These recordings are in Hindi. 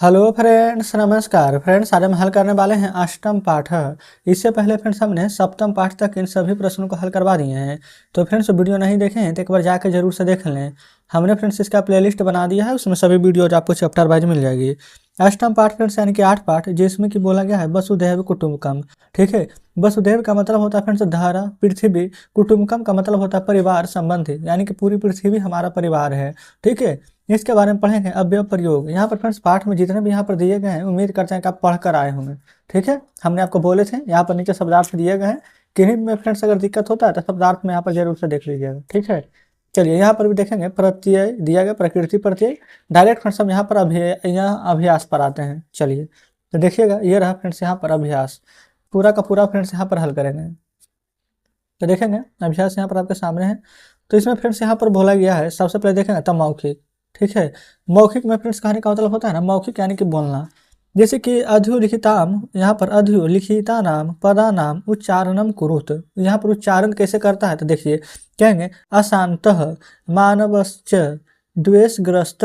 हेलो फ्रेंड्स, नमस्कार फ्रेंड्स। आज हम हल करने वाले हैं अष्टम पाठ। इससे पहले फ्रेंड्स हमने सप्तम पाठ तक इन सभी प्रश्नों को हल करवा दिए हैं। तो फ्रेंड्स वीडियो नहीं देखे हैं तो एक बार जाकर जरूर से देख लें। हमने फ्रेंड्स इसका प्लेलिस्ट बना दिया है, उसमें सभी वीडियोज आपको चैप्टर वाइज मिल जाएगी। अष्टम पाठ फ्रेंड्स यानी कि 8 पाठ, जिसमें कि बोला गया है वसुधैव कुटुंबकम। ठीक है, वसुधैव का मतलब होता है फ्रेंड्स धरा पृथ्वी, कुटुंबकम का मतलब होता है परिवार संबंधी, यानी कि पूरी पृथ्वी हमारा परिवार है। ठीक है, इसके बारे में पढ़ेंगे अव्यय प्रयोग। यहाँ पर फ्रेंड्स पाठ में जितने भी यहाँ पर दिए गए हैं, उम्मीद करते हैं कि आप पढ़ कर आए होंगे। ठीक है, हमने आपको बोले थे यहाँ पर नीचे शब्दार्थ दिए गए हैं, किन्हीं में फ्रेंड्स अगर दिक्कत होता है तो शब्दार्थ में यहाँ पर जरूर से देख लीजिएगा। ठीक है, चलिए यहाँ पर भी देखेंगे प्रत्यय दिया गया, प्रकृति प्रत्यय। डायरेक्ट फ्रेंड्स हम यहाँ पर अभ्यास पर आते हैं। चलिए तो देखिएगा, ये रहा फ्रेंड्स यहाँ पर अभ्यास, पूरा का पूरा फ्रेंड्स यहाँ पर हल करेंगे। तो देखेंगे अभ्यास यहाँ पर आपके सामने है। तो इसमें फ्रेंड्स यहाँ पर बोला गया है, सबसे पहले देखेंगे तब मौखिक। ठीक है, मौखिक में फ्रेंड्स कहने का मतलब होता है ना, मौखिक यानी कि बोलना। जैसे कि अध्युलिखिताम, यहाँ पर अध्युलिखिता नाम पदा नाम उच्चारणम कुरुत। यहाँ पर उच्चारण कैसे करता है तो देखिए, कहेंगे अशांतः मानवश्च द्वेषग्रस्त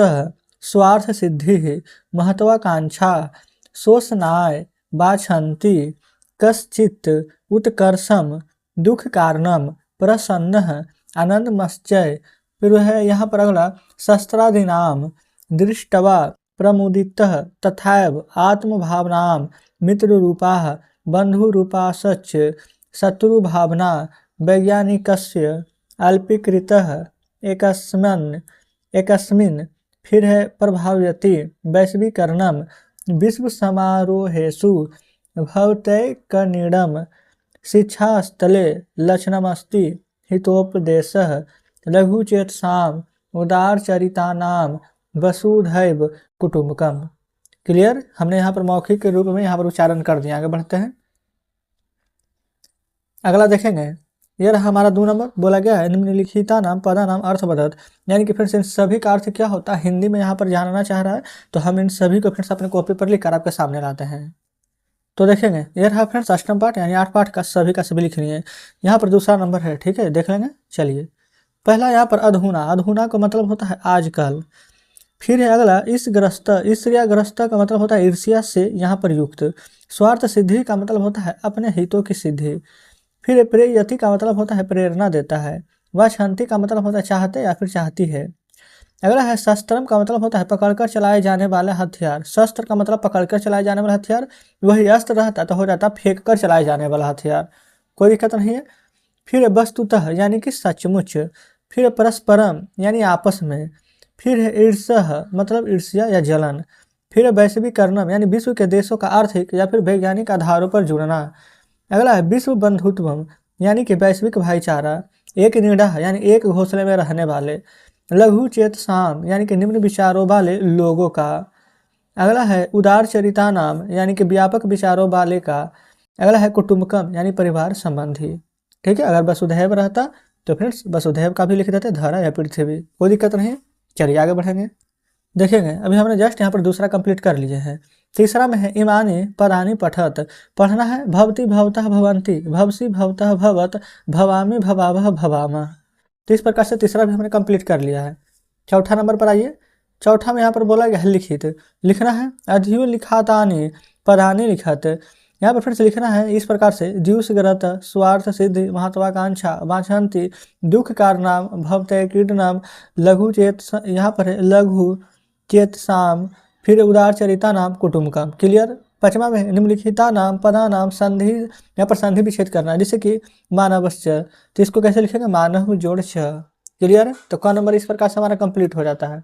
स्वार्थ सिद्धि महत्वाकांक्षा शोषणाय बाछन्ति कश्चित् उत्कर्षम दुख कारणम प्रसन्न आनंदमश्चय। फिर है यहाँ पर अगला शस्त्रादीनाम दृष्टवा प्रमुदितः तथैव आत्मभावनां मित्ररूपाः बन्धुरूपाश्च शत्रुभावना वैज्ञानिकस्य अल्पीकृतः एकस्मिन्। फिर है प्रभावयति वैश्वीकरणं विश्व समारोहेषु भवतैकनिडं शिक्षास्थले लक्षणमस्ति हितोपदेशः लघुचेतसाम् उदारचरितानां वसुधैव कुटुंबकम। क्लियर, हमने यहाँ पर मौखिक के रूप में यहाँ पर उच्चारण कर दिया। आगे बढ़ते हैं, अगला देखेंगे। यह रहा हमारा 2 नंबर, बोला गया है निम्नलिखिता नाम पदा नाम अर्थवदत्। यानी कि फ्रेंड्स इन सभी का अर्थ क्या होता है हिंदी में यहाँ पर जानना चाह रहा है, तो हम इन सभी को फ्रेंड्स अपने कॉपी पर लिखकर आपके सामने लाते हैं। तो देखेंगे ये रहा फ्रेंड्स अष्टम पाठ यानी 8 पाठ का सभी लिखनी है। यहाँ पर दूसरा नंबर है। ठीक है, देख लेंगे। चलिए पहला यहाँ पर अधुना, अधुना का मतलब होता है आजकल। फिर है अगला इस ग्रस्त, इस या ग्रस्त का मतलब होता है ईर्ष्या से यहाँ पर युक्त। स्वार्थ सिद्धि का मतलब होता है अपने हितों की सिद्धि। फिर प्रेयति का मतलब होता है प्रेरणा देता है। वाछन्ति का मतलब होता है चाहते या फिर चाहती है। अगला है शस्त्रम का मतलब होता है पकड़कर चलाए जाने वाला हथियार। शस्त्र का मतलब पकड़कर चलाए जाने वाला हथियार, वही अस्त्र रहता तो हो जाता फेंक कर चलाए जाने वाला हथियार, कोई दिक्कत नहीं है। फिर वस्तुतः यानी कि सचमुच। फिर परस्परम यानी आपस में। फिर है ईर्ष्या मतलब ईर्ष्या या जलन। फिर वैश्वीकरणम यानी विश्व के देशों का आर्थिक या फिर वैज्ञानिक आधारों पर जुड़ना। अगला है विश्व बंधुत्वम यानी कि वैश्विक भाईचारा। एक निडह यानी एक घोंसले में रहने वाले। लघु चेतसाम यानी कि निम्न विचारों वाले लोगों का। अगला है उदारचरिता नाम यानी कि व्यापक विचारों वाले का। अगला है कुटुंबकम यानी परिवार संबंधी। ठीक है, अगर वसुधैव रहता तो फ्रेंड्स वसुधैव का भी लिख देते धरा या पृथ्वी, कोई दिक्कत नहीं। चलिए आगे बढ़ेंगे, देखेंगे। अभी हमने जस्ट यहाँ पर दूसरा कंप्लीट कर लिए हैं। तीसरा में है इमानी पदानी पठत, पढ़ना है भवती भवतः भवंती भवसी भवतः भवत भवामी भवावह भवामा। तो इस प्रकार से तीसरा भी हमने कंप्लीट कर लिया है। चौथा नंबर पर आइए। चौथा में यहाँ पर बोला गया है लिखित, लिखना है अध्यु लिखातानी पदानी लिखत। यहाँ पर फिर से लिखना है इस प्रकार से द्युषग्रत स्वार्थ सिद्धि महत्वाकांक्षा वाछन्ति दुख कारणाम भवतय कीर्तनाम लघु चेत, यहाँ पर है लघु चेतसाम। फिर उदारचरिता नाम कुटुंबकम। क्लियर। पांचवा में निम्नलिखिता नाम पदा नाम संधि, यहाँ पर संधि विच्छेद करना है, जैसे कि मानवश्च, तो इसको कैसे लिखेंगे मानव जोड़ छ। क्लियर, तो क नंबर इस प्रकार से हमारा कंप्लीट हो जाता है।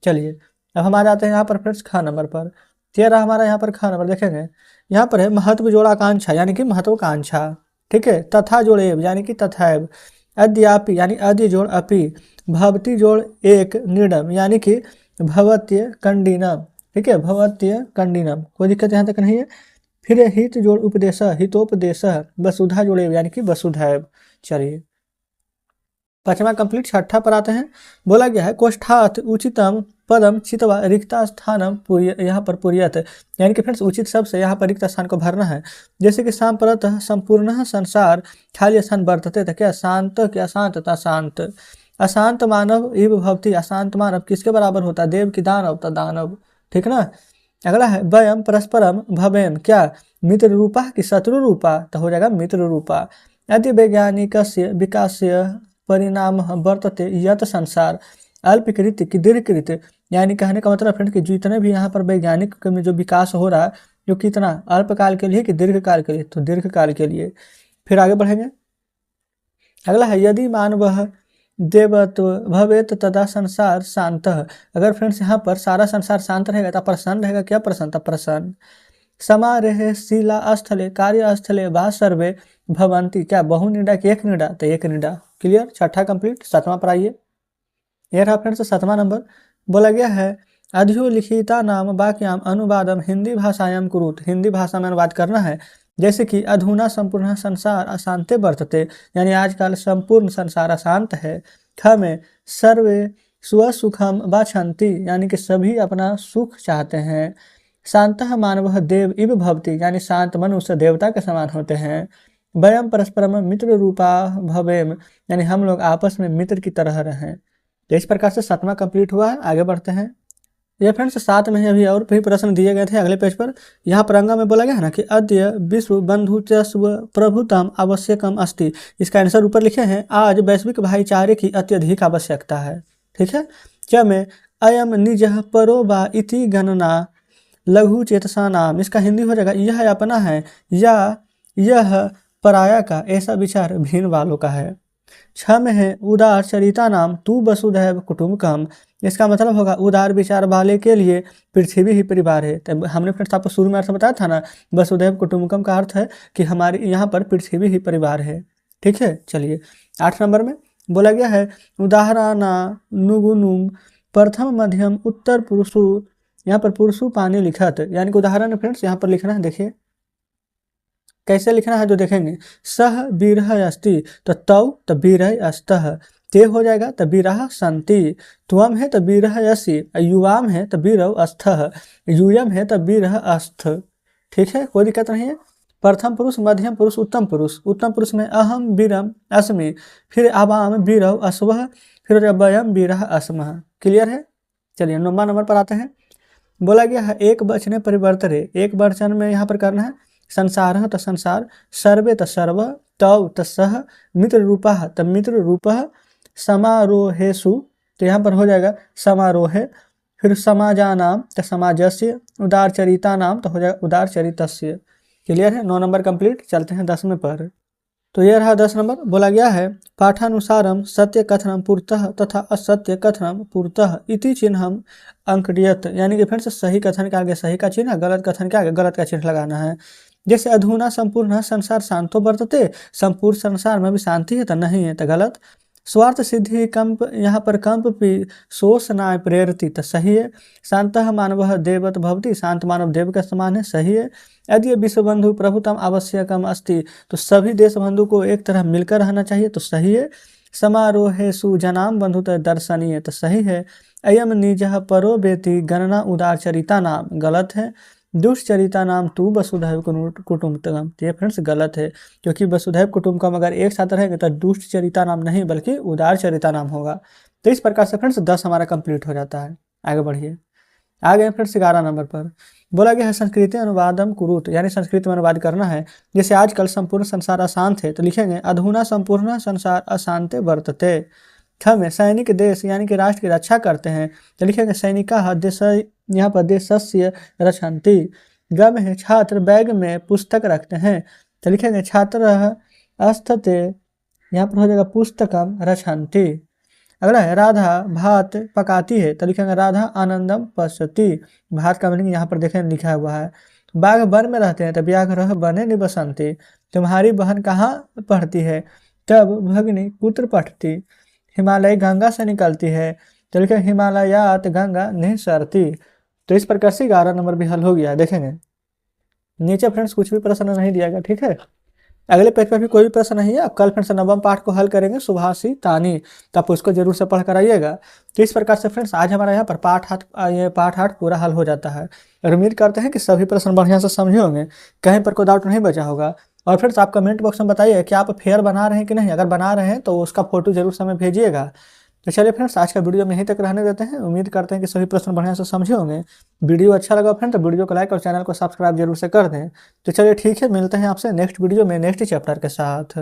चलिए अब हम आ जाते हैं यहाँ पर फ्रेंड्स ख नंबर पर। तेरह हमारा यहाँ पर ख नंबर देखेंगे। यहाँ पर है महत्व जोड़ आकांक्षा यानी कि महत्वाकांक्षा। ठीक है, तथा जोड़ एव यानी कि तथैव। अद्यापि यानी अद्य जोड़ अपि। भवती जोड़ एक निडम यानी कि भवत्य कंडीनम। ठीक है, भवत्य कंडीनम, कोई दिक्कत यहाँ तक नहीं है। फिर हित जोड़ उपदेश हितोपदेश। वसुधा जोड़ एव यानी कि वसुधैव। चलिए पांचवा कंप्लीट। छठा पर आते हैं। बोला गया है कोष्ठात उचितम पदम चितवा रिक्ता स्थानम यहाँ पर पुरियत, यानी कि फ्रेंड्स उचित शब्द से यहाँ पर रिक्त स्थान को भरना है। जैसे कि सांप्रतः संपूर्ण संसार खाली स्थान बरतते थे। क्या शांत, क्या शांत, शांत। अशांत मानव इव भवती, अशांत मानव किसके बराबर होता है देव की दानव, दानव। ठीक ना। अगला है वयम परस्परम भवेम, क्या मित्र रूपा कि शत्रु रूपा, तो हो जाएगा मित्र रूपा। यदि वैज्ञानिकस्य विकासस्य परिणाम वर्तते यत संसार अल्पकृत कि दीर्घकृत, यानी कहने का मतलब फ्रेंड कि जितने भी यहाँ पर वैज्ञानिक में जो विकास हो रहा है जो कितना अल्पकाल के लिए कि दीर्घकाल के लिए, तो दीर्घकाल के लिए। फिर आगे बढ़ेंगे। अगला है यदि मानवः देवत्व भवेत तदा संसार शांत, अगर फ्रेंड्स यहाँ पर सारा संसार शांत रहेगा तो प्रसन्न रहेगा, क्या प्रसन्न, तो प्रसन्न। समारेह शिला स्थले कार्य स्थले वा सर्वे भवंती, क्या बहुनिडा कि एक निडा, तो एक निडा। क्लियर, छठा कंप्लीट। सातवां पर आइए। यह रहा फ्रेंड्स सातवां नंबर। बोला गया है अध्योलिखिता नाम वाक्याम अनुवादम हिंदी भाषायाम कुरुत, हिंदी भाषा में अनुवाद करना है। जैसे कि अधुना संपूर्ण संसार अशांते वर्तते, यानी आजकल संपूर्ण संसार अशांत है। ख में सर्वे स्वसुखम वाछन्ति, यानी कि सभी अपना सुख चाहते हैं। शांतः मानवः देव इव भवति, यानी शांत मनुष्य देवता के समान होते हैं। वयम परस्परम मित्र रूपा भवेम, यानी हम लोग आपस में मित्र की तरह रहें। तो इस प्रकार से सातवां कंप्लीट हुआ है। आगे बढ़ते हैं। ये फ्रेंड्स साथ में अभी और भी प्रश्न दिए गए थे अगले पेज पर। यहाँ पर अंगा में बोला गया है ना कि अद्य विश्व बंधुत्व प्रभुतम आवश्यकम अस्ति, इसका आंसर ऊपर लिखे हैं, आज वैश्विक भाईचारे की अत्यधिक आवश्यकता है। ठीक है। क्या में अयम निज परो वा इति गणना लघु चेतसा नाम, इसका हिंदी हो जाएगा यह अपना है या यह पराया का, ऐसा विचार भिन्न वालों का है। छ में है उदार चरिता नाम तू वसुधैव कुटुंबकम, इसका मतलब होगा उदार विचार वाले के लिए पृथ्वी ही परिवार है। तो हमने फ्रेंड्स आपको शुरू में अर्थ बताया था ना, वसुधैव कुटुंबकम का अर्थ है कि हमारे यहाँ पर पृथ्वी ही परिवार है। ठीक है। चलिए 8 नंबर में बोला गया है उदाहरणा नुगुनुम प्रथम मध्यम उत्तर पुरुषु, यहाँ पर पुरुषु पानी लिखत, यानी कि उदाहरण फ्रेंड्स यहाँ पर लिखना है। देखिए कैसे लिखना है जो देखेंगे। सह बीरह अस्ति, तो तौ तो बीरह अस्तः, ते हो जाएगा तो बीरह संति, त्वम है तो बीरह यसी, युवाम है तो बीरव अस्थः, यूयम है तो बीरह अस्थ। ठीक है, कोई दिक्कत नहीं है। प्रथम पुरुष, मध्यम पुरुष, उत्तम पुरुष। उत्तम पुरुष में अहम बीरम अस्मि, फिर आवाम बीरव अश्वः, फिर वयम बीरह अस्मः। क्लियर है। चलिए 9वां नंबर पर आते हैं। बोला गया है एक वचने परिवर्तने, एक वचन में यहाँ पर करना है। संसार तो संसार, सर्वे तो सर्व, तौ तो सह, मित्र रूपा तो मित्र रूपः, समारोहेषु तो यहाँ पर हो जाएगा समारोहे, फिर समाजानाम तो समाजस्य, उदारचरिता नाम तो हो जाएगा उदारचरितस्य। क्लियर है। 9 नंबर कंप्लीट। चलते हैं 10वें पर। तो यह रहा 10 नंबर। बोला गया है पाठानुसारम सत्य कथनम पुरतः तथा असत्य कथनम पुरतः इति चिन्हम अंकड़ियत, यानी कि फिर से सही कथन के आगे सही का चिन्ह, गलत कथन के आगे गलत का चिन्ह लगाना है। जैसे अधुना संपूर्ण संसार शांतो वर्तते, संपूर्ण संसार में भी शांति है तो नहीं है तो गलत। स्वार्थ सिद्धि कंप, यहाँ पर कंप भी शोषनाय प्रेरती तो सही है। शांतः मानवः देवत भवति, शांत मानव देव का समान है, सही है। यदि विश्व बंधु प्रभुतम आवश्यकम अस्ति, तो सभी देश बंधु को एक तरह मिलकर रहना चाहिए, तो सही है। समारोहेषु जनाम बंधुत दर्शनीय, तो सही है। अयम निजः परो वेति गणना उदारचरिता नाम, गलत है। दुष्चरिता नाम तू वसुधैव कुटुंबकम, ये फ्रेंड्स गलत है, क्योंकि वसुधैव कुटुंबकम अगर एक साथ रहेंगे तो दुष्चरिता नाम नहीं बल्कि उदारचरिता नाम होगा। तो इस प्रकार से फ्रेंड्स 10 हमारा कंप्लीट हो जाता है। आगे बढ़िए। आ गए फ्रेंड्स 11 नंबर पर। बोला गया है संस्कृति अनुवादम कुरुत, यानी संस्कृत में अनुवाद करना है। जैसे आजकल संपूर्ण संसार अशांत है तो लिखेंगे अधुना संपूर्ण संसार अशांते वर्तते। छ में सैनिक देश यानी कि राष्ट्र की रक्षा करते हैं तो लिखेंगे सैनिका देश, यहाँ पर देशस्य रक्षन्ति। ग में है छात्र बैग में पुस्तक रखते हैं तो लिखेंगे छात्र अस्थते, यहाँ पर हो जाएगा पुस्तकम रक्षन्ति। अगला है राधा भात पकाती है तो लिखेंगे राधा आनंदम पश्यति, भात का मीनिंग यहाँ पर देखें लिखा हुआ है। बाघ वन में रहते हैं तो व्याघ्र वने निवसन्ति, तुम्हारी बहन कहाँ पढ़ती है तब भगिनी कुत्र पढ़ती। हिमालय गंगा से निकलती है तो लिखें हिमालयात गंगा निःसरति। तो इस प्रकार से 11 नंबर भी हल हो गया। देखेंगे नीचे फ्रेंड्स कुछ भी प्रश्न नहीं दिया गया। ठीक है, अगले पेज पर भी कोई भी प्रश्न नहीं है। कल फ्रेंड्स 9वां पाठ को हल करेंगे सुभाषी तानी, तो आप उसको जरूर से पढ़ कर आइएगा। तो इस प्रकार से फ्रेंड्स आज हमारा यहाँ पर पाठ 8 पूरा हल हो जाता है। और उम्मीद करते हैं कि सभी प्रश्न बढ़िया से समझे होंगे, कहीं पर कोई डाउट नहीं बचा होगा। और फ्रेंड्स आप कमेंट बॉक्स में बताइए कि आप फेयर बना रहे हैं कि नहीं। अगर बना रहे हैं तो उसका फोटो जरूर से हमें भेजिएगा। तो चलिए फ्रेंड्स, आज का वीडियो में यहीं तक रहने देते हैं। उम्मीद करते हैं कि सभी प्रश्न बढ़िया से समझे होंगे। वीडियो अच्छा लगा फ्रेंड तो वीडियो को लाइक और चैनल को सब्सक्राइब जरूर से कर दें। तो चलिए ठीक है, मिलते हैं आपसे नेक्स्ट वीडियो में नेक्स्ट चैप्टर के साथ।